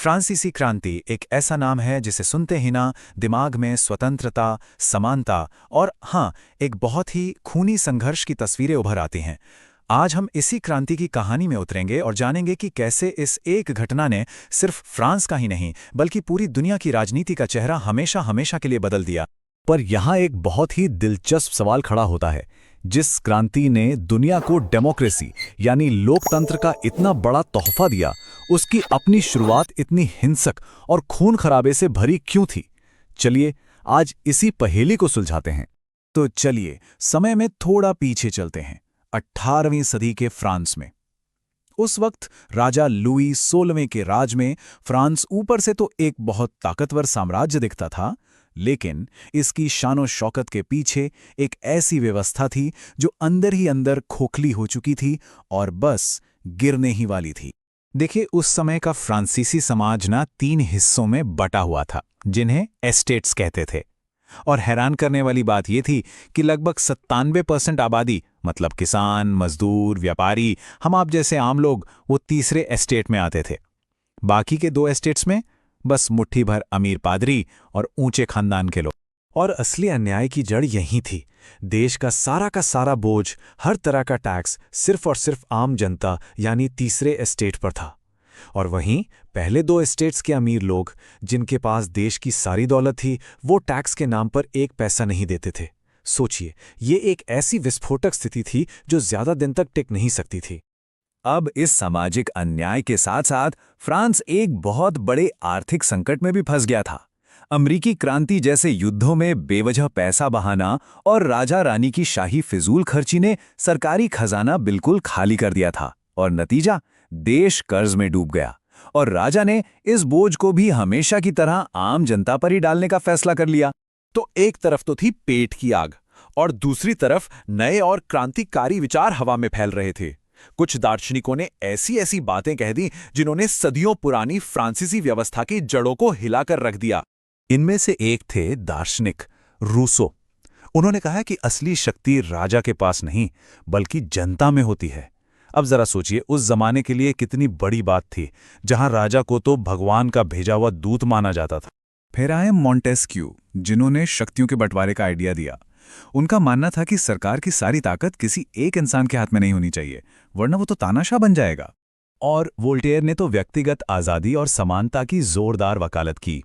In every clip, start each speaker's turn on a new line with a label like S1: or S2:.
S1: फ्रांसीसी क्रांति एक ऐसा नाम है जिसे सुनते ही ना दिमाग में स्वतंत्रता, समानता और हाँ, एक बहुत ही खूनी संघर्ष की तस्वीरें उभर आती हैं। आज हम इसी क्रांति की कहानी में उतरेंगे और जानेंगे कि कैसे इस एक घटना ने सिर्फ फ्रांस का ही नहीं बल्कि पूरी दुनिया की राजनीति का चेहरा हमेशा हमेशा के लिए बदल दिया।
S2: पर यहाँ एक बहुत ही दिलचस्प सवाल खड़ा होता है। जिस क्रांति ने दुनिया को डेमोक्रेसी यानी लोकतंत्र का इतना बड़ा तोहफा दिया, उसकी अपनी शुरुआत इतनी हिंसक और खून खराबे से भरी क्यों थी? चलिए आज इसी पहेली को सुलझाते हैं।
S1: तो चलिए समय में थोड़ा पीछे चलते हैं, 18वीं सदी के फ्रांस में। उस वक्त राजा लुई 16वें के राज में फ्रांस ऊपर से तो एक बहुत ताकतवर साम्राज्य दिखता था, लेकिन इसकी शानो शौकत के पीछे एक ऐसी व्यवस्था थी जो अंदर ही अंदर खोखली हो चुकी थी और बस गिरने ही वाली थी। देखिए, उस समय का फ्रांसीसी समाज ना 3 हिस्सों में बटा हुआ था, जिन्हें एस्टेट्स कहते थे। और हैरान करने वाली बात यह थी कि लगभग 97% आबादी, मतलब किसान, मजदूर, व्यापारी, हम आप जैसे आम लोग, वो तीसरे एस्टेट में आते थे। बाकी के 2 एस्टेट्स में बस मुट्ठी भर अमीर पादरी और ऊंचे खानदान के लोग। और असली अन्याय की जड़ यहीं थी। देश का सारा बोझ, हर तरह का टैक्स सिर्फ और सिर्फ आम जनता यानी तीसरे एस्टेट पर था। और वहीं पहले 2 एस्टेट्स के अमीर लोग, जिनके पास देश की सारी दौलत थी, वो टैक्स के नाम पर 1 पैसा नहीं देते थे। सोचिए, ये एक ऐसी विस्फोटक स्थिति थी जो ज्यादा दिन तक टिक नहीं सकती थी।
S2: अब इस सामाजिक अन्याय के साथ साथ फ्रांस एक बहुत बड़े आर्थिक संकट में भी फंस गया था। अमरीकी क्रांति जैसे युद्धों में बेवजह पैसा बहाना और राजा रानी की शाही फिजूल खर्ची ने सरकारी खजाना बिल्कुल खाली कर दिया था और नतीजा, देश कर्ज में डूब गया। और राजा ने इस बोझ को भी हमेशा की तरह आम जनता पर ही डालने का फैसला कर लिया।
S3: तो एक तरफ तो थी पेट की आग और दूसरी तरफ नए और क्रांतिकारी विचार हवा में फैल रहे थे। कुछ दार्शनिकों ने ऐसी ऐसी बातें कह दी जिन्होंने सदियों पुरानी फ्रांसीसी व्यवस्था की जड़ों को हिलाकर रख दिया।
S1: इनमें से एक थे दार्शनिक रूसो। उन्होंने कहा कि असली शक्ति राजा के पास नहीं बल्कि जनता में होती है। अब जरा सोचिए, उस जमाने के लिए कितनी बड़ी बात थी, जहां राजा को तो भगवान का भेजा हुआ दूत माना जाता था। फिर आए मॉन्टेस्क्यू, जिन्होंने शक्तियों के बंटवारे का आइडिया दिया। उनका मानना था कि सरकार की सारी ताकत किसी एक इंसान के हाथ में नहीं होनी चाहिए, वरना वो तो तानाशाह बन जाएगा। और वोल्टेयर ने तो व्यक्तिगत आज़ादी और समानता की जोरदार वकालत की।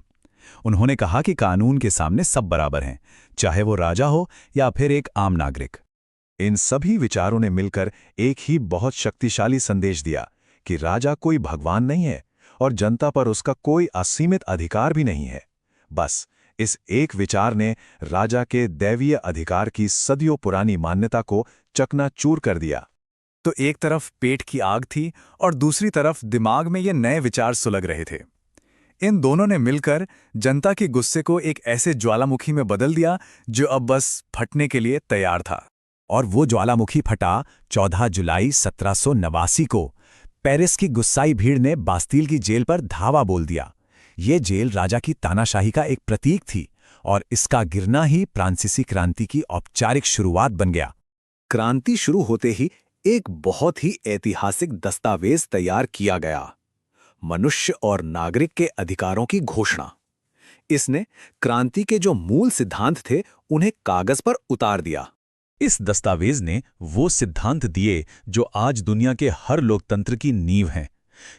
S1: उन्होंने कहा कि कानून के सामने सब बराबर हैं, चाहे वो राजा हो या फिर एक आम नागरिक। इन सभी विचारों ने मिलकर एक ही बहुत शक्तिशाली संदेश दिया कि राजा कोई भगवान नहीं है और जनता पर उसका कोई असीमित अधिकार भी नहीं है। बस इस एक विचार ने राजा के दैवीय अधिकार की सदियों पुरानी मान्यता को चकनाचूर कर दिया। तो एक तरफ पेट की आग थी और दूसरी तरफ दिमाग में ये नए विचार सुलग रहे थे। इन दोनों ने मिलकर जनता के गुस्से को एक ऐसे ज्वालामुखी में बदल दिया जो अब बस फटने के लिए तैयार था। और वो ज्वालामुखी फटा 14 जुलाई 1789 को। पेरिस की गुस्साई भीड़ ने बास्तील की जेल पर धावा बोल दिया। ये जेल राजा की तानाशाही का एक प्रतीक थी और इसका गिरना ही फ्रांसीसी क्रांति की औपचारिक शुरुआत बन गया।
S3: क्रांति शुरू होते ही एक बहुत ही ऐतिहासिक दस्तावेज तैयार किया गया, मनुष्य और नागरिक के अधिकारों की घोषणा। इसने क्रांति के जो मूल सिद्धांत थे उन्हें कागज पर उतार दिया।
S2: इस दस्तावेज ने वो सिद्धांत दिए जो आज दुनिया के हर लोकतंत्र की नींव हैं,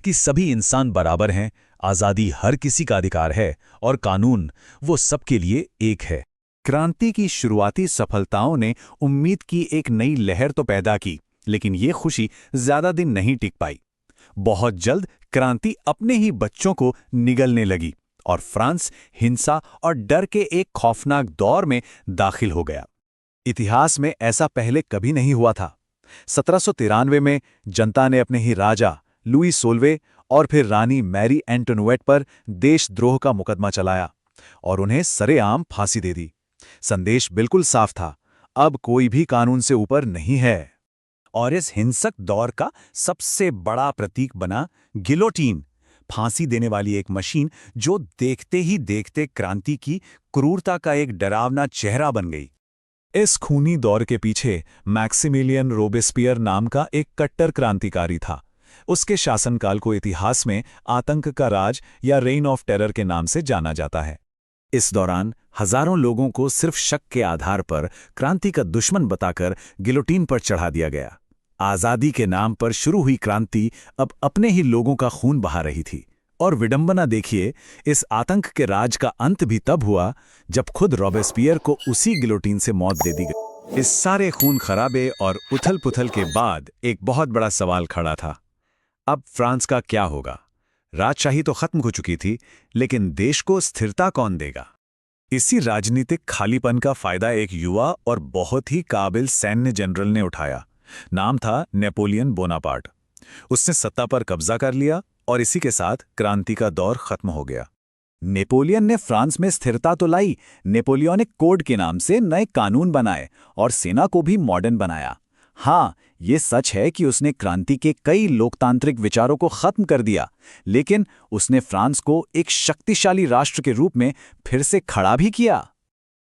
S2: कि सभी इंसान बराबर हैं, आज़ादी हर किसी का अधिकार है और कानून वो सबके लिए एक है।
S1: क्रांति की शुरुआती सफलताओं ने उम्मीद की एक नई लहर तो पैदा की, लेकिन ये खुशी ज्यादा दिन नहीं टिक पाई। बहुत जल्द क्रांति अपने ही बच्चों को निगलने लगी और फ्रांस हिंसा और डर के एक खौफनाक दौर में दाखिल हो गया। इतिहास में ऐसा पहले कभी नहीं हुआ था। 1793 में जनता ने अपने ही राजा लुई 16वें और फिर रानी मैरी एंटोनुएट पर देशद्रोह का मुकदमा चलाया और उन्हें सरेआम फांसी दे दी। संदेश बिल्कुल साफ था, अब कोई भी कानून से ऊपर नहीं है। और इस हिंसक दौर का सबसे बड़ा प्रतीक बना गिलोटीन, फांसी देने वाली एक मशीन जो देखते ही देखते क्रांति की क्रूरता का एक डरावना चेहरा बन गई। इस खूनी दौर के पीछे मैक्सिमिलियन रोबेस्पियर नाम का एक कट्टर क्रांतिकारी था, उसके शासनकाल को इतिहास में आतंक का राज या रेन ऑफ टेरर के नाम से जाना जाता है।
S3: इस दौरान हजारों लोगों को सिर्फ शक के आधार पर क्रांति का दुश्मन बताकर गिलोटीन पर चढ़ा दिया गया। आजादी के नाम पर शुरू हुई क्रांति अब अपने ही लोगों का खून बहा रही थी। और विडंबना देखिए, इस आतंक के राज का अंत भी तब हुआ जब खुद रॉबेस्पियर को उसी गिलोटीन से मौत दे दी गई।
S1: इस सारे खून खराबे और उथल पुथल के बाद एक बहुत बड़ा सवाल खड़ा था। अब फ्रांस का क्या होगा? राजशाही तो खत्म हो चुकी थी, लेकिन देश को स्थिरता कौन देगा? इसी राजनीतिक खालीपन का फायदा एक युवा और बहुत ही काबिल सैन्य जनरल ने उठाया। नाम था नेपोलियन बोनापार्ट। उसने सत्ता पर कब्जा कर लिया और इसी के साथ क्रांति का दौर खत्म हो गया।
S2: नेपोलियन ने फ्रांस में स्थिरता तो लाई, नेपोलियनिक कोड के नाम से नए कानून बनाए और सेना को भी मॉडर्न बनाया। हाँ, ये सच है कि उसने क्रांति के कई लोकतांत्रिक विचारों को खत्म कर दिया, लेकिन उसने फ्रांस को एक शक्तिशाली राष्ट्र के रूप में फिर से खड़ा भी किया।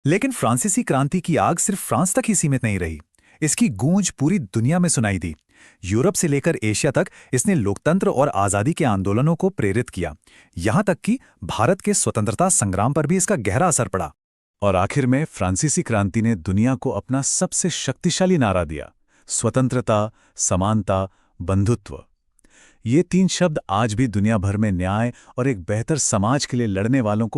S4: लेकिन फ्रांसीसी क्रांति की आग सिर्फ फ्रांस तक ही सीमित नहीं रही। इसकी गूंज पूरी दुनिया में सुनाई दी। यूरोप से लेकर एशिया तक इसने लोकतंत्र और आजादी के आंदोलनों को प्रेरित किया। यहां तक कि भारत के स्वतंत्रता संग्राम पर भी इसका गहरा असर पड़ा।
S1: और आखिर में फ्रांसीसी क्रांति ने दुनिया को अपना सबसे शक्तिशाली नारा दिया: स्वतंत्रता, समानता, बंधुत्व। ये 3 शब्द आज भी दुनिया भर में न्याय और एक बेहतर समाज के लिए लड़ने वालों को